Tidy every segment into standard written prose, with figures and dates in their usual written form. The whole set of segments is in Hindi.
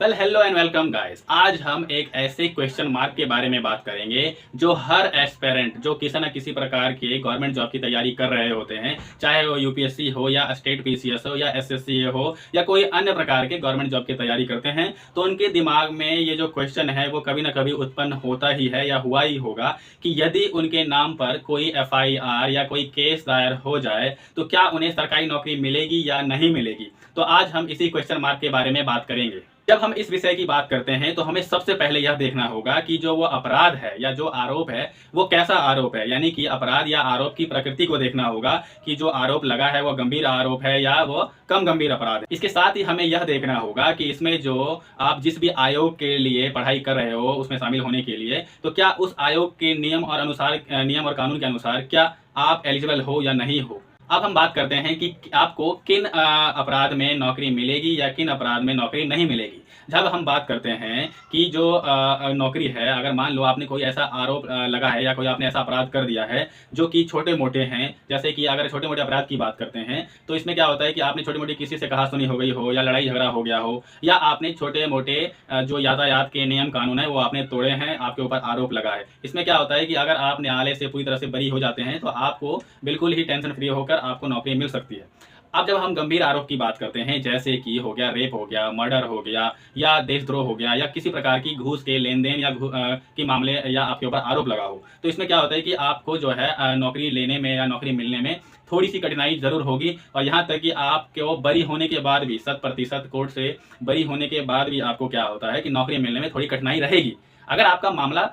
Well hello and welcome guys. आज हम एक ऐसे क्वेश्चन मार्क के बारे में बात करेंगे जो हर एस्पेरेंट जो किसी न किसी प्रकार के गवर्नमेंट जॉब की तैयारी कर रहे होते हैं, चाहे वो यूपीएससी हो या स्टेट पीसीएस हो या एसएससी हो या कोई अन्य प्रकार के गवर्नमेंट जॉब की तैयारी करते हैं, तो उनके दिमाग में ये जो क्वेश्चन है वो कभी ना कभी उत्पन्न होता ही है या हुआ ही होगा कि यदि उनके नाम पर कोई एफआईआर या कोई केस दायर हो जाए तो क्या उन्हें सरकारी नौकरी मिलेगी या नहीं मिलेगी। तो आज हम इसी क्वेश्चन मार्क के बारे में बात करेंगे। जब हम इस विषय की बात करते हैं तो हमें सबसे पहले यह देखना होगा कि जो वो अपराध है या जो आरोप है वो कैसा आरोप है, यानी कि अपराध या आरोप की प्रकृति को देखना होगा कि जो आरोप लगा है वो गंभीर आरोप है या वो कम गंभीर अपराध है। इसके साथ ही हमें यह देखना होगा कि इसमें जो आप जिस भी आयोग के लिए पढ़ाई कर रहे हो उसमें शामिल होने के लिए, तो क्या उस आयोग के नियम और कानून के अनुसार क्या आप एलिजिबल हो या नहीं हो। अब हम बात करते हैं कि आपको किन अपराध में नौकरी मिलेगी या किन अपराध में नौकरी नहीं मिलेगी। जब हम बात करते हैं कि जो नौकरी है, अगर मान लो आपने कोई ऐसा आरोप लगा है या कोई आपने ऐसा अपराध कर दिया है जो कि छोटे मोटे हैं, जैसे कि अगर छोटे मोटे अपराध की बात करते हैं तो इसमें क्या होता है कि आपने छोटी मोटी किसी से कहा सुनी हो गई हो या लड़ाई झगड़ा हो गया हो या आपने छोटे मोटे जो यातायात के नियम कानून है वो आपने तोड़े हैं, आपके ऊपर आरोप लगा है। इसमें क्या होता है कि अगर आप न्यायालय से पूरी तरह से बरी हो जाते हैं तो आपको बिल्कुल ही टेंशन फ्री होकर आपको नौकरी मिल सकती है। अब जब हम गंभीर आरोप की बात करते हैं, जैसे कि हो गया रेप हो गया, मर्डर हो गया या देशद्रोह हो गया या किसी प्रकार की घूस के लेन देन या की मामले या आपके ऊपर आरोप लगा हो, तो इसमें क्या होता है कि आपको जो है नौकरी लेने में या नौकरी मिलने में थोड़ी सी कठिनाई जरूर होगी। और यहाँ तक कि आपको बरी होने के बाद भी 100% कोर्ट से बरी होने के बाद भी आपको क्या होता है कि नौकरी मिलने में थोड़ी कठिनाई रहेगी। अगर आपका मामला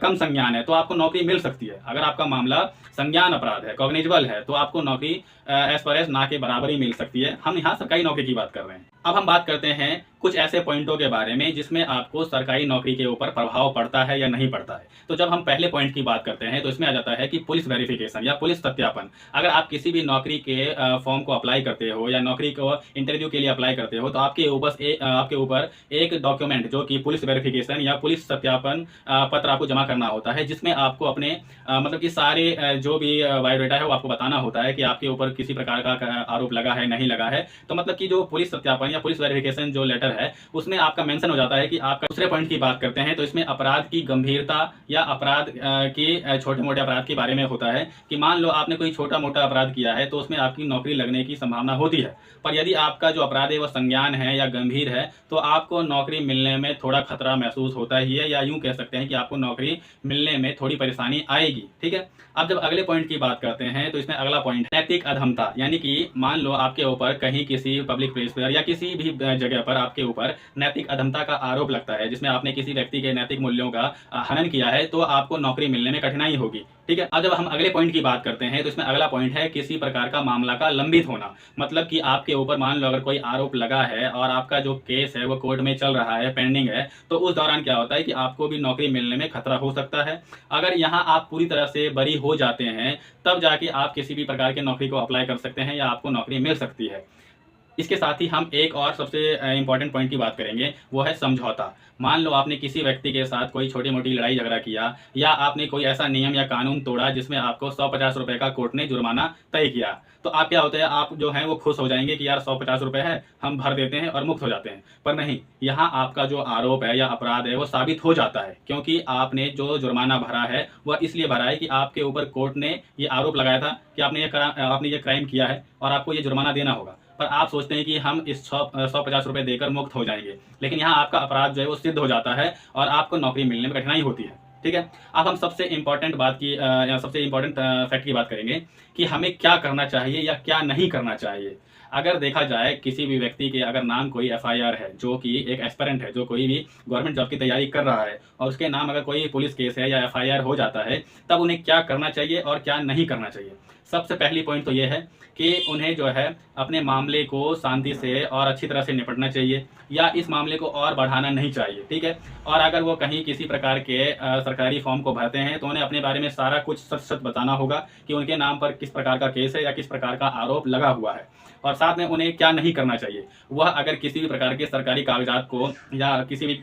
कम संज्ञान है तो आपको नौकरी मिल सकती है। अगर आपका मामला संज्ञान अपराध है, कॉग्निजेबल है, तो आपको नौकरी एज पर एज ना के बराबर ही मिल सकती है। हम यहाँ सरकारी नौकरी की बात कर रहे हैं। अब हम बात करते हैं कुछ ऐसे पॉइंटों के बारे में जिसमें आपको सरकारी नौकरी के ऊपर प्रभाव पड़ता है या नहीं पड़ता है। तो जब हम पहले पॉइंट की बात करते हैं तो इसमें आ जाता है कि पुलिस वेरिफिकेशन या पुलिस सत्यापन। अगर आप किसी भी नौकरी के फॉर्म को अप्लाई करते हो या नौकरी को इंटरव्यू के लिए अप्लाई करते हो तो आपके ऊपर एक डॉक्यूमेंट जो कि पुलिस वेरिफिकेशन या पुलिस सत्यापन पत्र आपको जमा करना होता है, जिसमें आपको अपने मतलब कि सारे जो भी बायोडाटा है वो आपको बताना होता है कि आपके ऊपर किसी प्रकार का आरोप लगा है नहीं लगा है। तो मतलब कि जो पुलिस सत्यापन या पुलिस वेरिफिकेशन जो लेटर है उसमें आपका मेंशन हो जाता है कि आपका। दूसरे पॉइंट की बात करते हैं तो इसमें अपराध की गंभीरता या अपराध की छोटे मोटे अपराध के बारे में होता है कि मान लो आपने कोई छोटा मोटा अपराध किया है तो उसमें आपकी नौकरी लगने की संभावना होती है, पर यदि आपका जो अपराध है वो संज्ञान है या गंभीर है तो आपको नौकरी मिलने में थोड़ा खतरा महसूस होता ही है, या यूं कह सकते हैं कि आपको नौकरी मिलने में थोड़ी परेशानी आएगी। ठीक है। अब जब अगले पॉइंट की बात करते हैं तो इसमें अगला पॉइंट नैतिक अधमता, यानी कि मान लो आपके ऊपर कहीं किसी पब्लिक प्लेस पर या किसी भी जगह पर आपके ऊपर नैतिक अधमता का आरोप लगता है, जिसमें आपने किसी व्यक्ति के नैतिक मूल्यों का हनन किया है, तो आपको नौकरी मिलने में कठिनाई होगी। ठीक है। अब जब हम अगले पॉइंट की बात करते हैं तो इसमें अगला पॉइंट है किसी प्रकार का मामला का लंबित होना। मतलब कि आपके ऊपर मान लो अगर कोई आरोप लगा है और आपका जो केस है वो कोर्ट में चल रहा है, पेंडिंग है, तो उस दौरान क्या होता है कि आपको भी नौकरी मिलने में खतरा हो सकता है। अगर यहाँ आप पूरी तरह से बरी हो जाते हैं तब जाके आप किसी भी प्रकार की नौकरी को अप्लाई कर सकते हैं या आपको नौकरी मिल सकती है। इसके साथ ही हम एक और सबसे इंपॉर्टेंट पॉइंट की बात करेंगे, वो है समझौता। मान लो आपने किसी व्यक्ति के साथ कोई छोटी मोटी लड़ाई झगड़ा किया या आपने कोई ऐसा नियम या कानून तोड़ा जिसमें आपको 150 रुपए का कोर्ट ने जुर्माना तय किया, तो आप क्या होता है, आप जो है वो खुश हो जाएंगे कि यार 150 रुपए है, हम भर देते हैं और मुक्त हो जाते हैं। पर नहीं, यहाँ आपका जो आरोप है या अपराध है वो साबित हो जाता है, क्योंकि आपने जो जुर्माना भरा है वह इसलिए भरा है कि आपके ऊपर कोर्ट ने ये आरोप लगाया था कि आपने ये क्राइम किया है और आपको ये जुर्माना देना होगा। पर आप सोचते हैं कि हम इस 150 रुपए देकर मुक्त हो जाएंगे, लेकिन यहाँ आपका अपराध जो है वो सिद्ध हो जाता है और आपको नौकरी मिलने में कठिनाई होती है। ठीक है। अब हम सबसे इंपॉर्टेंट फैक्ट की बात करेंगे कि हमें क्या करना चाहिए या क्या नहीं करना चाहिए। अगर देखा जाए किसी भी व्यक्ति के अगर नाम कोई एफआईआर है, जो कि एक एस्पिरेंट है, जो कोई भी गवर्नमेंट जॉब की तैयारी कर रहा है और उसके नाम अगर कोई पुलिस केस है या एफआईआर हो जाता है, तब उन्हें क्या करना चाहिए और क्या नहीं करना चाहिए। सबसे पहली पॉइंट तो ये है कि उन्हें जो है अपने मामले को शांति से और अच्छी तरह से निपटना चाहिए या इस मामले को और बढ़ाना नहीं चाहिए। ठीक है। और अगर वो कहीं किसी प्रकार के सरकारी फॉर्म को भरते हैं तो उन्हें अपने बारे में सारा कुछ सच सच बताना होगा कि उनके नाम पर किस प्रकार का केस है या किस प्रकार का आरोप लगा हुआ है। और साथ में उन्हें क्या नहीं करना चाहिए, वह अगर किसी भी प्रकार के सरकारी कागजात को या किसी भी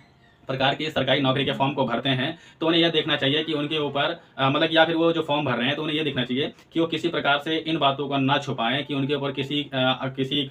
प्रकार की सरकारी नौकरी के फॉर्म को भरते हैं, तो उन्हें यह देखना चाहिए कि उनके ऊपर मतलब या फिर वो जो फॉर्म भर रहे हैं तो उन्हें यह देखना चाहिए कि वो किसी प्रकार से इन बातों को ना छुपाएं कि उनके ऊपर किसी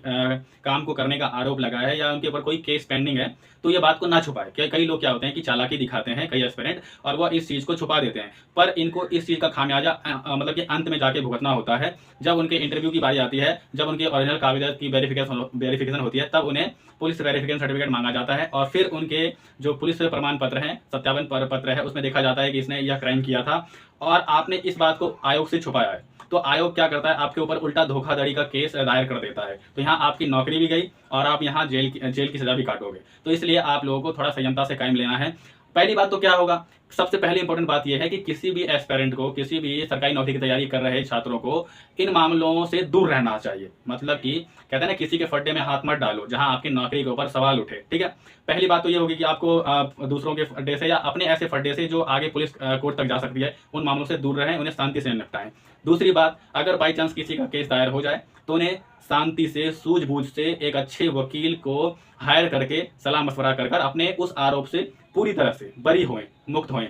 काम को करने का आरोप लगा है या उनके ऊपर कोई केस पेंडिंग है, तो ये बात को ना छुपाए। कई लोग क्या होते हैं कि चालाकी दिखाते हैं, कई एस्पिरेंट, और वो इस चीज़ को छुपा देते हैं, पर इनको इस चीज़ का खामियाजा मतलब कि अंत में जाके भुगतना होता है। जब उनके इंटरव्यू की बारी आती है, जब उनके ओरिजिनल कागजात की वेरिफिकेशन होती है, तब उन्हें पुलिस वेरिफिकेशन सर्टिफिकेट मांगा जाता है और फिर उनके जो पुलिस प्रमाण पत्र हैं, सत्यापन पत्र है, उसमें देखा जाता है कि इसने यह क्राइम किया था और आपने इस बात को आयोग से छुपाया है। तो आयोग क्या करता है, आपके ऊपर उल्टा धोखाधड़ी का केस दायर कर देता है। तो यहाँ आपकी नौकरी भी गई और आप यहाँ जेल की सजा भी काटोगे। तो इसलिए आप लोगों को थोड़ा संयमता से काम लेना है। पहली बात तो क्या होगा, सबसे पहली इंपॉर्टेंट बात यह है कि किसी भी एस्पिरेंट को, किसी भी सरकारी नौकरी की तैयारी कर रहे छात्रों को इन मामलों से दूर रहना चाहिए। मतलब कि कहते हैं ना, किसी के फड्डे में हाथ मत डालो जहां आपकी नौकरी के ऊपर सवाल उठे। ठीक है, पहली बात तो ये होगी कि आपको दूसरों के फड्डे से या अपने ऐसे फड्डे से जो आगे पुलिस कोर्ट तक जा सकती है, उन मामलों से दूर रहें, उन्हें शांति से निपटाएं। दूसरी बात, अगर बाई चांस किसी का केस दायर हो जाए तो उन्हें शांति से, सूझबूझ से एक अच्छे वकील को हायर करके सलाह मशवरा कर अपने उस आरोप से पूरी तरह से बरी होएं, मुक्त होएं,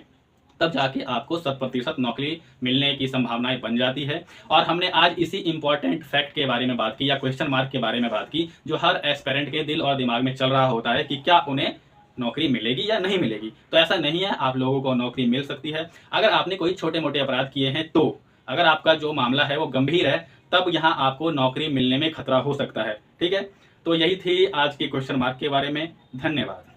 तब जाके आपको 100% नौकरी मिलने की संभावनाएं बन जाती है। और हमने आज इसी इंपॉर्टेंट फैक्ट के बारे में बात की या क्वेश्चन मार्क के बारे में बात की, जो हर एस्पिरेंट के दिल और दिमाग में चल रहा होता है कि क्या उन्हें नौकरी मिलेगी या नहीं मिलेगी। तो ऐसा नहीं है, आप लोगों को नौकरी मिल सकती है अगर आपने कोई छोटे मोटे अपराध किए हैं। तो अगर आपका जो मामला है वो गंभीर है, तब यहाँ आपको नौकरी मिलने में खतरा हो सकता है। ठीक है, तो यही थी आज के क्वेश्चन मार्क के बारे में। धन्यवाद।